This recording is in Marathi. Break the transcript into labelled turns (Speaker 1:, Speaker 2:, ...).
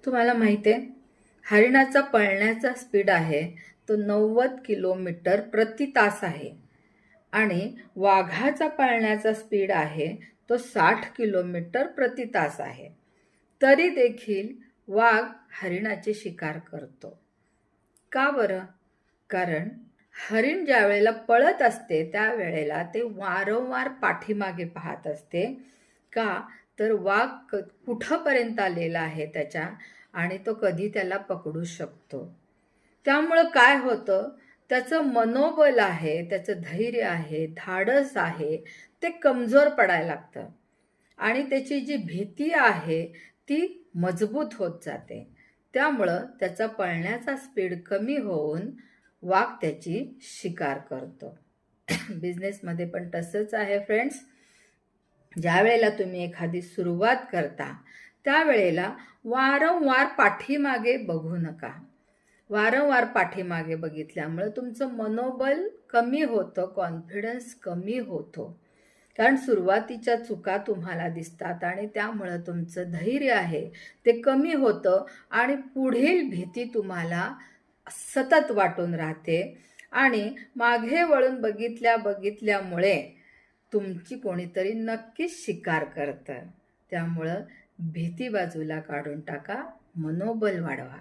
Speaker 1: तुम्हाला माहिती आहे, हरिणाचा पळण्याचा स्पीड आहे तो 90 किलोमीटर प्रति तास आहे आणि वाघाचा पळण्याचा स्पीड आहे तो 60 किलोमीटर प्रति तास आहे. तरी देखील वाघ हरिणाची शिकार करतो. का बरं? कारण हरिण ज्या वेळेला पळत असते त्यावेळेला ते वारंवार पाठीमागे पाहत असते. का? तर वाघ कुठंपर्यंत आलेला आहे त्याच्या आणि तो कधी त्याला पकडू शकतो. त्यामुळं काय होतं, त्याचं मनोबल आहे, त्याचं धैर्य आहे, धाडस आहे, ते कमजोर पडायला लागतं आणि त्याची जी भीती आहे ती मजबूत होत जाते. त्यामुळं त्याचा पळण्याचा स्पीड कमी होऊन वाघ त्याची शिकार करतो. बिझनेसमध्ये पण तसंच आहे फ्रेंड्स. ज्या वेळेला तुम्ही एखादी सुरुवात करता त्यावेळेला वारंवार पाठीमागे बघू नका. वारंवार पाठीमागे बघितल्यामुळे तुमचं मनोबल कमी होतं, कॉन्फिडन्स कमी होतो. कारण सुरुवातीच्या चुका तुम्हाला दिसतात आणि त्यामुळं तुमचं धैर्य आहे ते कमी होतं आणि पुढील भीती तुम्हाला सतत वाटून राहते आणि मागे वळून बघितल्यामुळे तुमची कोणीतरी नक्कीच शिकार करतं. त्यामुळं भीती बाजूला काढून टाका, मनोबल वाढवा.